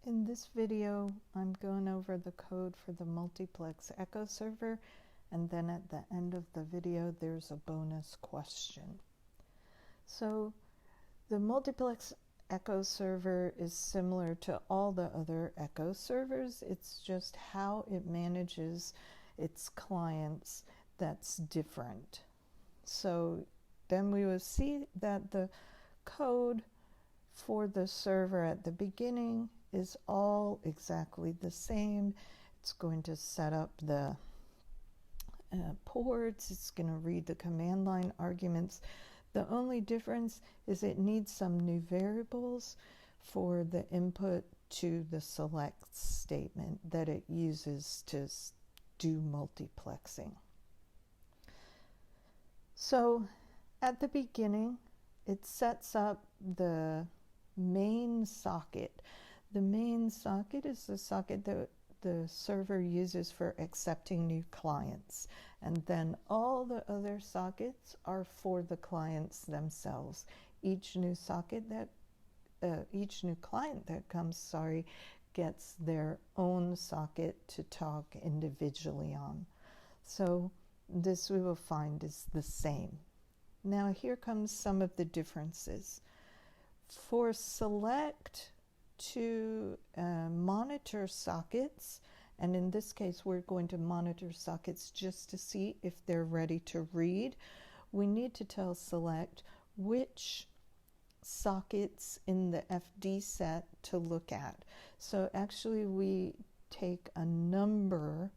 In this video, I'm going over the code for the Multiplex Echo server, and then at the end of the video, there's a bonus question. So the Multiplex Echo server is similar to all the other Echo servers. It's just how it manages its clients that's different. So then we will see that the code for the server at the beginning is all exactly the same. It's going to set up the ports, it's going to read the command line arguments. The only difference is it needs some new variables for the input to the select statement that it uses to do multiplexing. So at the beginning, it sets up the main socket. The main socket is the socket that the server uses for accepting new clients. And then all the other sockets are for the clients themselves. Each new client that comes, gets their own socket to talk individually on. So this we will find is the same. Now here comes some of the differences. For select to monitor sockets, and in this case we're going to monitor sockets just to see if they're ready to read, we need to tell select which sockets in the FD set to look at. So actually we take a number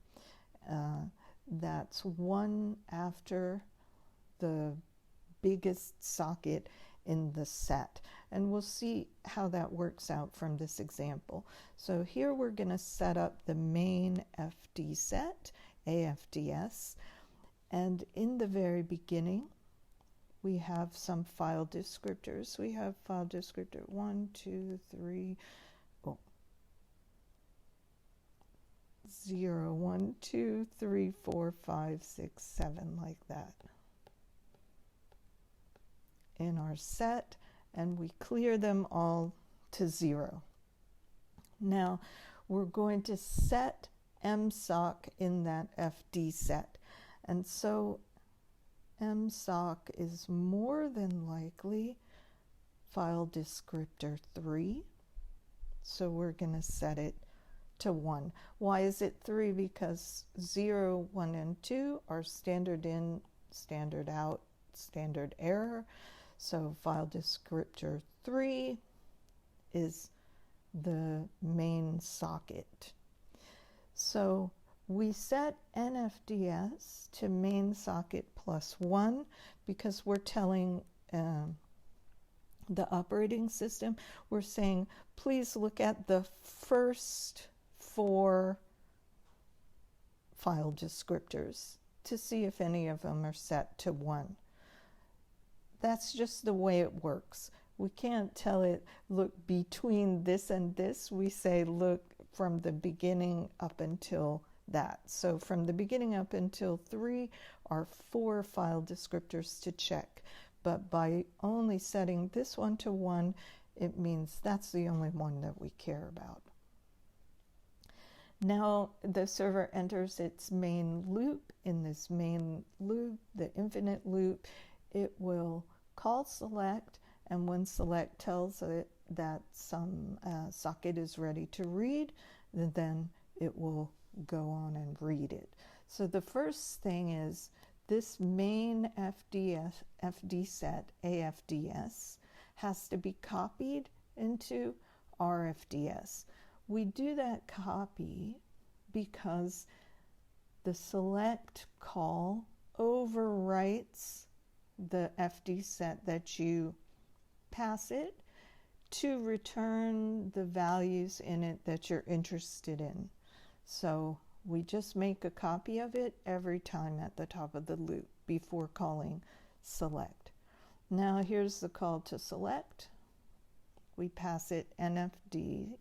that's one after the biggest socket in the set, and we'll see how that works out from this example. So here we're going to set up the main FD set, AFDS, and in the very beginning we have some file descriptors. We have file descriptor 1, 2, 3, 0, 1, 2, 3, 4, 5, 6, 7, like that in our set, and we clear them all to 0. Now we're going to set msoc in that FD set, and so msoc is more than likely file descriptor 3, so we're going to set it to 1. Why is it 3? Because 0, 1, and 2 are standard in, standard out, standard error. So file descriptor 3 is the main socket. So we set NFDS to main socket plus 1 because we're telling the operating system, we're saying, please look at the first 4 file descriptors to see if any of them are set to 1. That's just the way it works. We can't tell it, look between this and this. We say, look from the beginning up until that. So from the beginning up until 3 are 4 file descriptors to check. But by only setting this one to 1, it means that's the only one that we care about. Now the server enters its main loop. In this main loop, the infinite loop, it will call select, and when select tells it that some socket is ready to read, then it will go on and read it. So the first thing is this main FD set, AFDS, has to be copied into RFDS. We do that copy because the select call overwrites the FD set that you pass it to return the values in it that you're interested in. So we just make a copy of it every time at the top of the loop before calling select. Now here's the call to select. We pass it NFDS,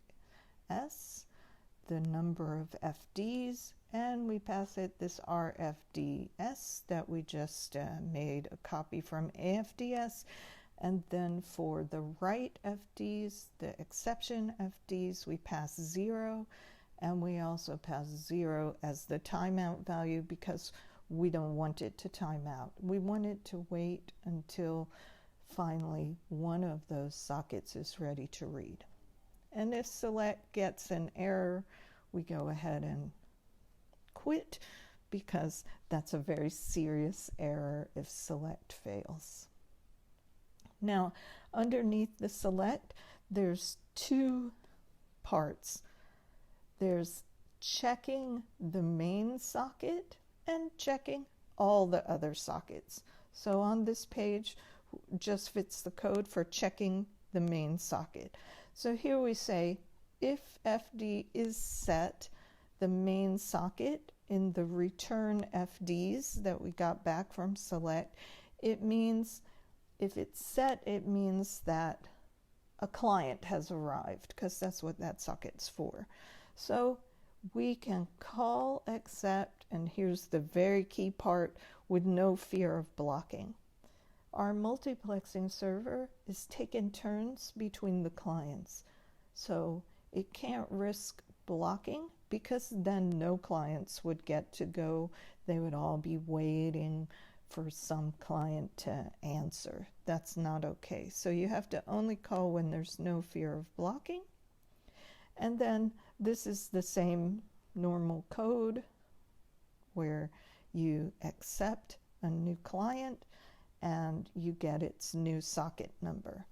the number of FDs, and we pass it this RFDS that we just made a copy from AFDS, And then for the write FDs, the exception FDs, we pass 0, and we also pass 0 as the timeout value because we don't want it to time out. We want it to wait until finally one of those sockets is ready to read. And if select gets an error, we go ahead and quit because that's a very serious error if select fails. Now, underneath the select, there's two parts. There's checking the main socket and checking all the other sockets. So on this page, just fits the code for checking the main socket. So here we say, if FD is set, the main socket in the return FDs that we got back from select, it means if it's set, it means that a client has arrived because that's what that socket's for. So we can call accept, and here's the very key part, with no fear of blocking. Our multiplexing server is taking turns between the clients. So it can't risk blocking because then no clients would get to go. They would all be waiting for some client to answer. That's not okay. So you have to only call when there's no fear of blocking. And then this is the same normal code where you accept a new client and you get its new socket number.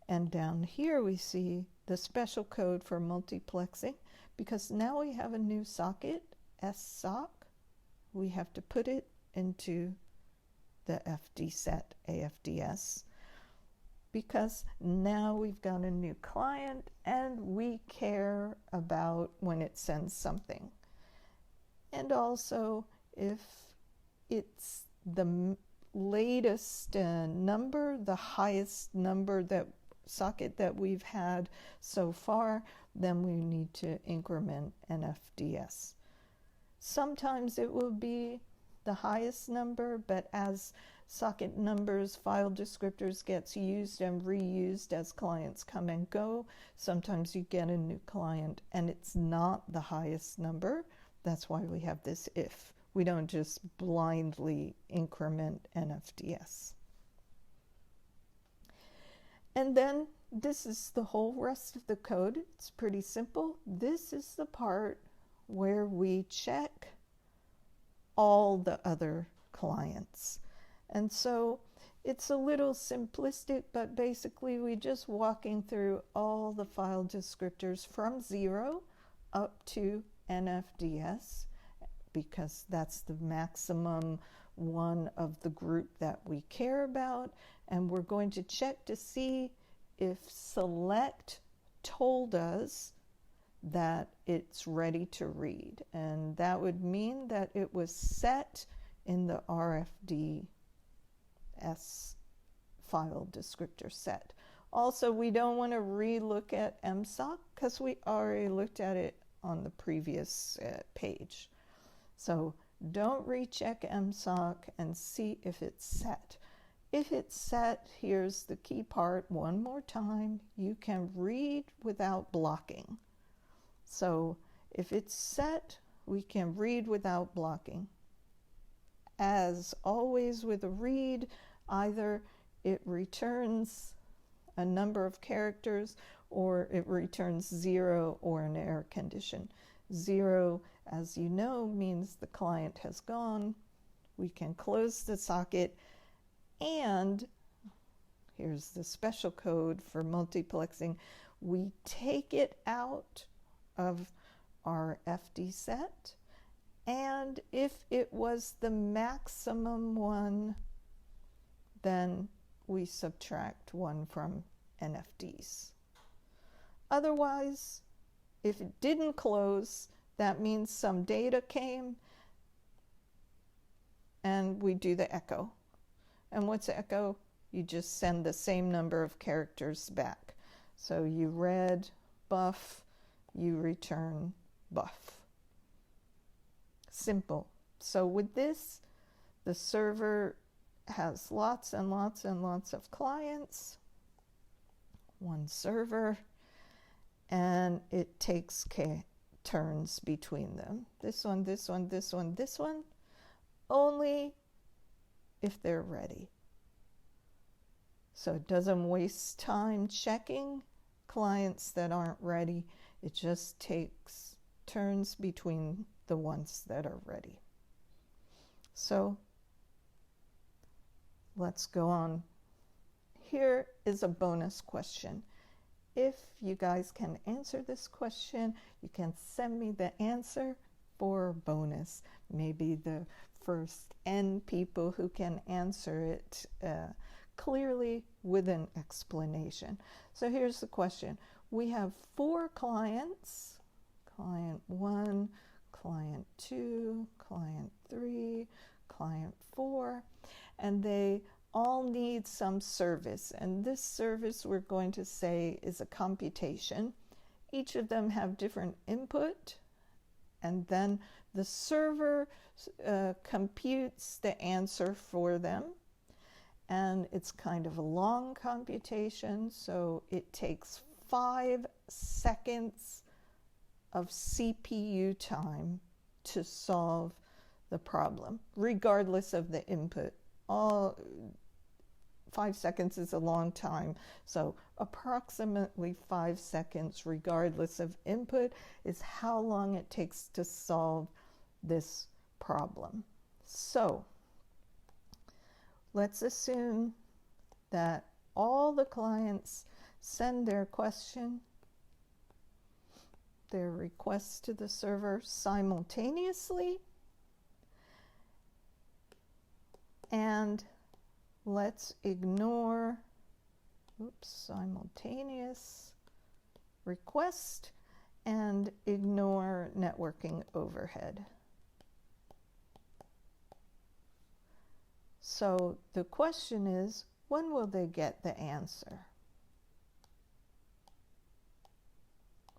And down here we see the special code for multiplexing because now we have a new socket, SSOC. We have to put it into the FD set AFDS because now we've got a new client and we care about when it sends something. And also if it's the latest number, the highest number that socket that we've had so far, then we need to increment an FDS. Sometimes it will be the highest number, but as socket numbers, file descriptors gets used and reused as clients come and go, sometimes you get a new client and it's not the highest number. That's why we have this if. We don't just blindly increment NFDS. And then this is the whole rest of the code. It's pretty simple. This is the part where we check all the other clients. And so it's a little simplistic, but basically we're just walking through all the file descriptors from 0 up to NFDS, because that's the maximum one of the group that we care about. And we're going to check to see if select told us that it's ready to read. And that would mean that it was set in the RFDS file descriptor set. Also, we don't want to re-look at MSOC because we already looked at it on the previous page. So don't recheck MSOC and see if it's set. If it's set, here's the key part one more time. You can read without blocking. So if it's set, we can read without blocking. As always with a read, either it returns a number of characters or it returns 0 or an error condition. 0, as you know, means the client has gone. We can close the socket, and here's the special code for multiplexing. We take it out of our FD set, and if it was the maximum one, then we subtract 1 from NFDs. Otherwise, if it didn't close, that means some data came and we do the echo. And what's echo? You just send the same number of characters back. So you read buff, you return buff. Simple. So with this, the server has lots and lots and lots of clients, one server, and it takes turns between them. This one, this one, this one, this one, only if they're ready. So it doesn't waste time checking clients that aren't ready. It just takes turns between the ones that are ready. So let's go on. Here is a bonus question. If you guys can answer this question, you can send me the answer for a bonus. Maybe the first N people who can answer it clearly with an explanation. So here's the question. We have 4 clients, client 1, client 2, client 3, client 4, and they all need some service. And this service we're going to say is a computation. Each of them have different input, and then the server computes the answer for them. And it's kind of a long computation, so it takes 5 seconds of CPU time to solve the problem, regardless of the input. 5 seconds is a long time, so approximately 5 seconds, regardless of input, is how long it takes to solve this problem. So let's assume that all the clients send their requests to the server simultaneously, and let's ignore simultaneous request and ignore networking overhead. So the question is, when will they get the answer?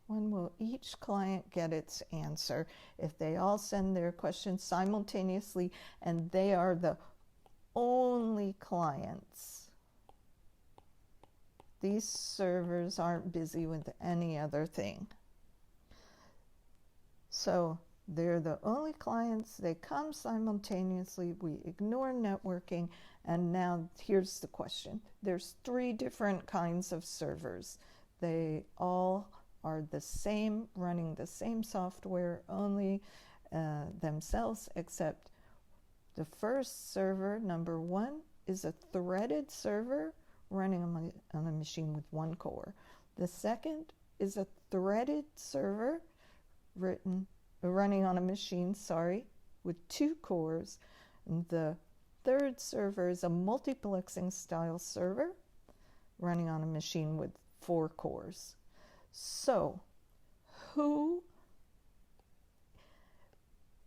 When will each client get its answer if they all send their questions simultaneously and they are the only clients? These servers aren't busy with any other thing. So they're the only clients, they come simultaneously, we ignore networking, and now here's the question. There's 3 different kinds of servers. They all are the same, running the same software, only themselves, except the first server, number 1, is a threaded server running on a machine with 1 core. The second is a threaded server running on a machine, with 2 cores. And the third server is a multiplexing style server running on a machine with 4 cores. So,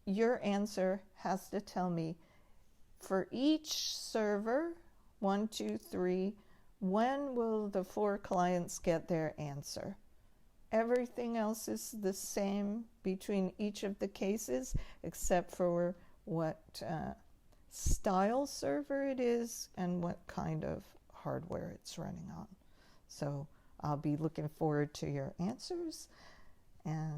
your answer has to tell me for each server, 1, 2, 3, when will the 4 clients get their answer? Everything else is the same between each of the cases, except for what style server it is and what kind of hardware it's running on. So I'll be looking forward to your answers. And